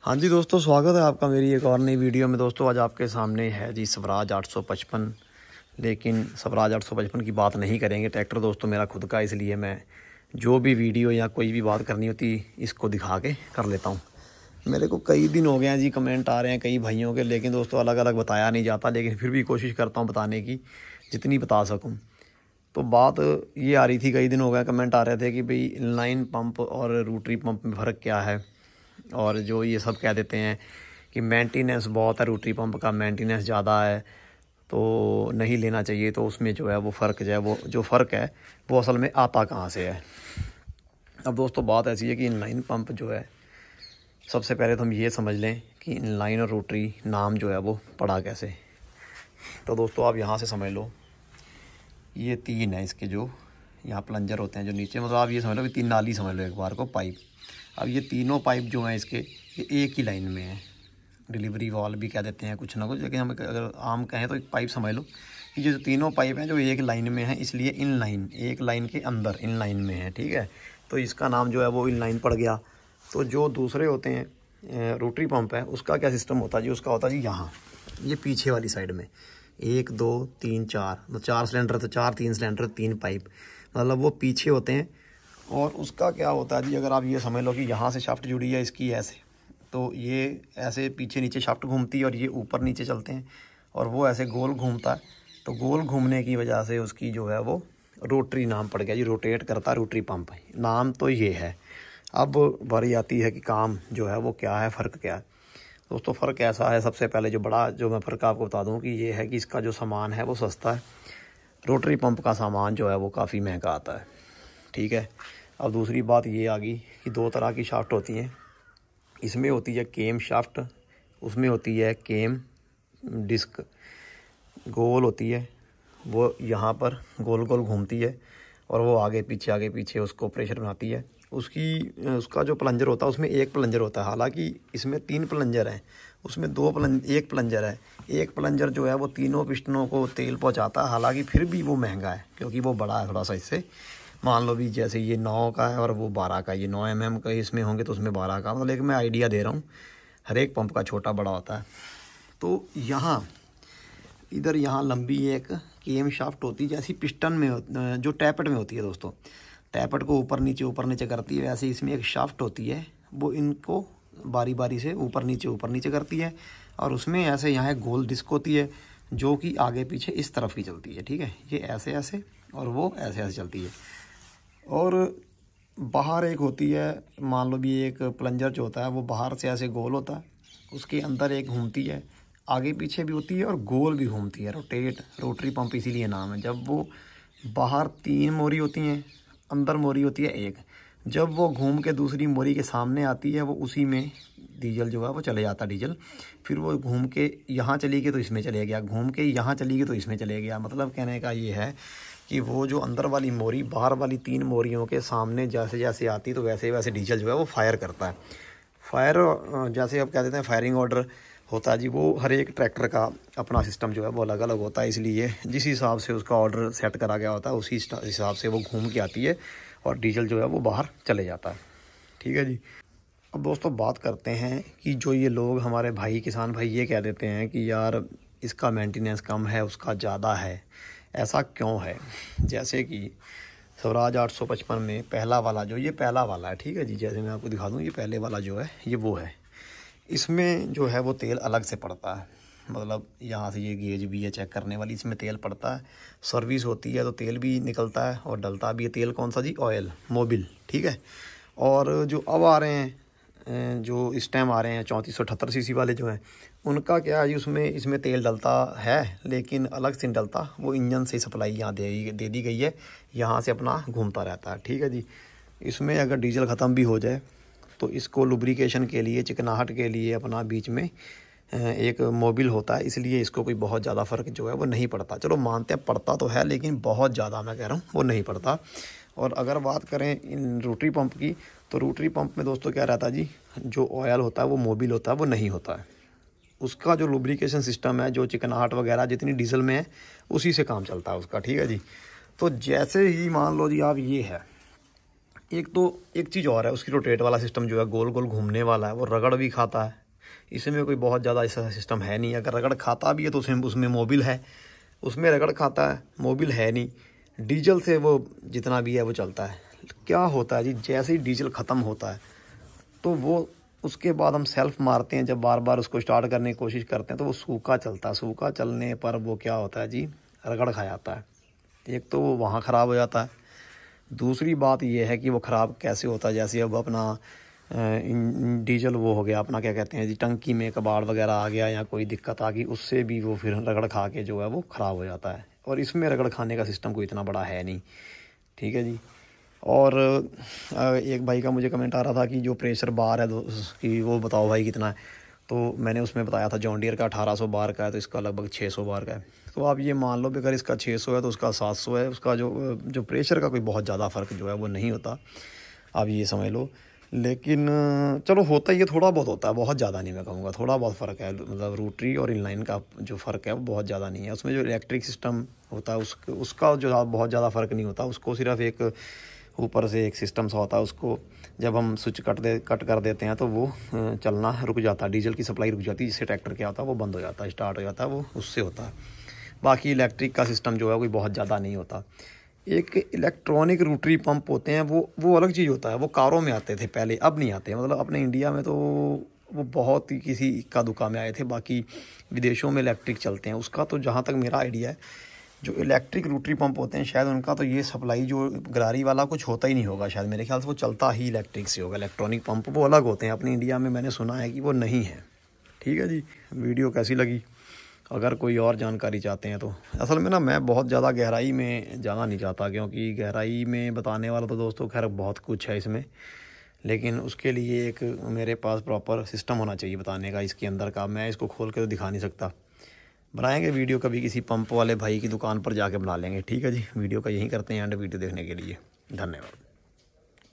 हाँ जी दोस्तों, स्वागत है आपका मेरी एक और नई वीडियो में। दोस्तों आज आपके सामने है जी स्वराज 855। लेकिन स्वराज 855 की बात नहीं करेंगे। ट्रैक्टर दोस्तों मेरा खुद का, इसलिए मैं जो भी वीडियो या कोई भी बात करनी होती इसको दिखा के कर लेता हूँ। मेरे को कई दिन हो गए हैं जी, कमेंट आ रहे हैं कई भाइयों के, लेकिन दोस्तों अलग अलग बताया नहीं जाता। लेकिन फिर भी कोशिश करता हूँ बताने की, जितनी बता सकूँ। तो बात ये आ रही थी, कई दिन हो गए कमेंट आ रहे थे कि भाई इनलाइन पंप और रोटरी पंप में फ़र्क क्या है। और जो ये सब कह देते हैं कि मेंटेनेंस बहुत है, रोटरी पंप का मेंटेनेंस ज़्यादा है तो नहीं लेना चाहिए। तो उसमें जो है वो फ़र्क जो है, वो जो फ़र्क है वो असल में आता कहाँ से है। अब दोस्तों बात ऐसी है कि इनलाइन पंप जो है, सबसे पहले तो हम ये समझ लें कि इनलाइन और रोटरी नाम जो है वो पड़ा कैसे। तो दोस्तों आप यहाँ से समझ लो, ये तीन है इसके जो यहाँ प्लंजर होते हैं जो नीचे, मतलब आप ये समझ लो कि तीन नाली समझ लो एक बार को, पाइप। अब ये तीनों पाइप जो हैं इसके, ये एक ही लाइन में है। डिलीवरी वॉल भी कह देते हैं कुछ ना कुछ, लेकिन हम अगर आम कहें तो एक पाइप समझ लो कि जो तीनों पाइप हैं जो एक लाइन में हैं, इसलिए इन लाइन, एक लाइन के अंदर इन लाइन में है। ठीक है, तो इसका नाम जो है वो इन लाइन पड़ गया। तो जो दूसरे होते हैं रोटरी पंप है, उसका क्या सिस्टम होता है जी, उसका होता है जी यहाँ, ये पीछे वाली साइड में 1 2 3 4, तो 4 सिलेंडर, तो 4 3 सिलेंडर 3 पाइप, मतलब वो पीछे होते हैं। और उसका क्या होता है जी, अगर आप ये समझ लो कि यहाँ से शाफ्ट जुड़ी है इसकी ऐसे, तो ये ऐसे पीछे नीचे शाफ्ट घूमती है और ये ऊपर नीचे चलते हैं, और वो ऐसे गोल घूमता है। तो गोल घूमने की वजह से उसकी जो है वो रोटरी नाम पड़ गया जी, रोटेट करता रोटरी पंप है नाम, तो ये है। अब बारी आती है कि काम जो है वो क्या है, फ़र्क क्या है। दोस्तों फ़र्क ऐसा है, सबसे पहले जो बड़ा जो मैं फ़र्क आपको बता दूं कि ये है कि इसका जो सामान है वो सस्ता है। रोटरी पंप का सामान जो है वो काफ़ी महंगा आता है। ठीक है, अब दूसरी बात ये आ गई कि दो तरह की शाफ्ट होती हैं। इसमें होती है केम शाफ्ट, उसमें होती है केम डिस्क, गोल होती है वो, यहाँ पर गोल गोल घूमती है और वो आगे पीछे उसको प्रेशर बनाती है। उसका जो प्लंजर होता है उसमें एक प्लंजर होता है, हालांकि इसमें 3 प्लंजर हैं, उसमें एक प्लंजर है। एक प्लंजर जो है वो तीनों पिस्टनों को तेल पहुंचाता है, हालांकि फिर भी वो महंगा है क्योंकि वो बड़ा है थोड़ा सा इससे। मान लो भी जैसे ये 9 का है और वो 12 का, ये 9 mm का इसमें होंगे तो उसमें 12 का, तो लेकिन मैं आइडिया दे रहा हूँ, हर एक पंप का छोटा बड़ा होता है। तो यहाँ इधर यहाँ लंबी एक केम शाफ्ट होती है, जैसी पिस्टन में जो टैपट में होती है दोस्तों, टैपट को ऊपर नीचे करती है, वैसे इसमें एक शाफ्ट होती है, वो इनको बारी बारी से ऊपर नीचे करती है। और उसमें ऐसे यहाँ एक गोल डिस्क होती है जो कि आगे पीछे इस तरफ की चलती है। ठीक है, ये ऐसे ऐसे और वो ऐसे ऐसे चलती है। और बाहर एक होती है, मान लो भी एक प्लंजर जो होता है वो बाहर से ऐसे गोल होता है, उसके अंदर एक घूमती है, आगे पीछे भी होती है और गोल भी घूमती है, रोटरी पंप इसीलिए नाम है। जब वो बाहर 3 मोरी होती हैं, अंदर मोरी होती है एक, जब वो घूम के दूसरी मोरी के सामने आती है, वो उसी में डीजल जो है वो चले जाता डीजल। फिर वो घूम के यहाँ चली गई तो इसमें चले गया, घूम के यहाँ चली गई तो इसमें चले गया। मतलब कहने का ये है कि वो जो अंदर वाली मोरी बाहर वाली 3 मोरियों के सामने जैसे जैसे आती तो वैसे वैसे डीजल जो है वो फायर करता है। फायर जैसे आप कह देते हैं फायरिंग ऑर्डर होता है जी, वो हर एक ट्रैक्टर का अपना सिस्टम जो है वो अलग अलग होता है, इसलिए जिस हिसाब से उसका ऑर्डर सेट करा गया होता है उसी हिसाब से वो घूम के आती है और डीजल जो है वो बाहर चले जाता है। ठीक है जी। अब दोस्तों बात करते हैं कि जो ये लोग हमारे भाई किसान भाई ये कह देते हैं कि यार इसका मेंटेनेंस कम है उसका ज़्यादा है, ऐसा क्यों है। जैसे कि स्वराज 855 में पहला वाला जो, ये पहला वाला है, ठीक है जी, जैसे मैं आपको दिखा दूँ, ये पहले वाला जो है ये वो है। इसमें जो है वो तेल अलग से पड़ता है, मतलब यहाँ से ये गेज भी है चेक करने वाली, इसमें तेल पड़ता है। सर्विस होती है तो तेल भी निकलता है और डलता भी है तेल। कौन सा जी, ऑयल मोबिल। ठीक है, और जो अब आ रहे हैं जो इस टाइम आ रहे हैं 3478 सीसी वाले जो हैं, उनका क्या है, उसमें इसमें तेल डलता है लेकिन अलग से नहीं डलता, वो इंजन से सप्लाई यहाँ दे दी गई है, यहाँ से अपना घूमता रहता है। ठीक है जी। इसमें अगर डीजल ख़त्म भी हो जाए तो इसको लुब्रिकेशन के लिए, चिकनाहट के लिए अपना बीच में एक मोबिल होता है, इसलिए इसको कोई बहुत ज़्यादा फ़र्क जो है वो नहीं पड़ता। चलो मानते हैं पड़ता तो है, लेकिन बहुत ज़्यादा मैं कह रहा हूँ वो नहीं पड़ता। और अगर बात करें इन रोटरी पंप की, तो रोटरी पंप में दोस्तों क्या रहता है जी, जो ऑयल होता है वो मोबिल होता है, वो नहीं होता है। उसका जो लुब्रिकेशन सिस्टम है, जो चिकनाहट वगैरह जितनी डीजल में है उसी से काम चलता है उसका। ठीक है जी। तो जैसे ही मान लो जी आप ये है, एक चीज़ और है, उसकी रोटेट वाला सिस्टम जो है गोल गोल घूमने वाला है, वो रगड़ भी खाता है। इसमें कोई बहुत ज़्यादा ऐसा सिस्टम है नहीं। अगर रगड़ खाता भी है तो उसमें मोबिल है, उसमें रगड़ खाता है, मोबिल है नहीं। डीजल से वो जितना भी है वो चलता है। क्या होता है जी, जैसे ही डीजल ख़त्म होता है तो वो उसके बाद हम सेल्फ मारते हैं, जब बार बार उसको स्टार्ट करने की कोशिश करते हैं तो वो सूखा चलता है। सूखा चलने पर वो क्या होता है जी, रगड़ खा जाता है। एक तो वो वहाँ ख़राब हो जाता है, दूसरी बात ये है कि वो ख़राब कैसे होता है, जैसे अब अपना डीजल वो हो गया अपना, क्या कहते हैं जी, टंकी में कबाड़ वगैरह आ गया या कोई दिक्कत आ गई, उससे भी वो फिर रगड़ खा के जो है वो ख़राब हो जाता है। और इसमें रगड़ खाने का सिस्टम कोई इतना बड़ा है नहीं, ठीक है जी। और एक भाई का मुझे कमेंट आ रहा था कि जो प्रेशर बार है कि वो बताओ भाई कितना है। तो मैंने उसमें बताया था जॉन डियर का 1800 बार का है, तो इसका लगभग 600 बार का है। तो आप ये मान लो कि अगर इसका 600 है तो उसका 700 है। उसका जो प्रेशर का कोई बहुत ज़्यादा फ़र्क जो है वो नहीं होता, आप ये समझ लो। लेकिन चलो होता ही है, थोड़ा बहुत होता है, बहुत ज़्यादा नहीं मैं कहूँगा, थोड़ा बहुत फ़र्क है। मतलब रोटरी और इनलाइन का जो फ़र्क है वो बहुत ज़्यादा नहीं है। उसमें जो इलेक्ट्रिक सिस्टम होता है उसका जो बहुत ज़्यादा फ़र्क नहीं होता। उसको सिर्फ एक ऊपर से एक सिस्टम सा होता है, उसको जब हम स्विच कट कर देते हैं तो वो चलना रुक जाता है, डीजल की सप्लाई रुक जाती है, जिससे ट्रैक्टर क्या होता है वो बंद हो जाता है, स्टार्ट हो जाता है, वो उससे होता है। बाकी इलेक्ट्रिक का सिस्टम जो है कोई बहुत ज़्यादा नहीं होता। एक इलेक्ट्रॉनिक रोटरी पंप होते हैं, वो अलग चीज़ होता है। वो कारों में आते थे पहले, अब नहीं आते। मतलब अपने इंडिया में तो वो बहुत ही किसी इक्का दुक्का में आए थे, बाकी विदेशों में इलेक्ट्रिक चलते हैं। उसका तो जहाँ तक मेरा आइडिया है, जो इलेक्ट्रिक रोटरी पंप होते हैं शायद उनका तो ये सप्लाई जो गरारी वाला कुछ होता ही नहीं होगा, शायद मेरे ख्याल से वो चलता ही इलेक्ट्रिक से होगा। इलेक्ट्रॉनिक पंप वो अलग होते हैं, अपने इंडिया में मैंने सुना है कि वो नहीं है। ठीक है जी, वीडियो कैसी लगी, अगर कोई और जानकारी चाहते हैं तो असल में ना मैं बहुत ज़्यादा गहराई में जाना नहीं चाहता, क्योंकि गहराई में बताने वाला तो दोस्तों खैर बहुत कुछ है इसमें, लेकिन उसके लिए एक मेरे पास प्रॉपर सिस्टम होना चाहिए बताने का इसके अंदर का। मैं इसको खोल के तो दिखा नहीं सकता। बनाएंगे वीडियो कभी किसी पंप वाले भाई की दुकान पर जाके बना लेंगे। ठीक है जी, वीडियो का यहीं करते हैं एंड। वीडियो देखने के लिए धन्यवाद।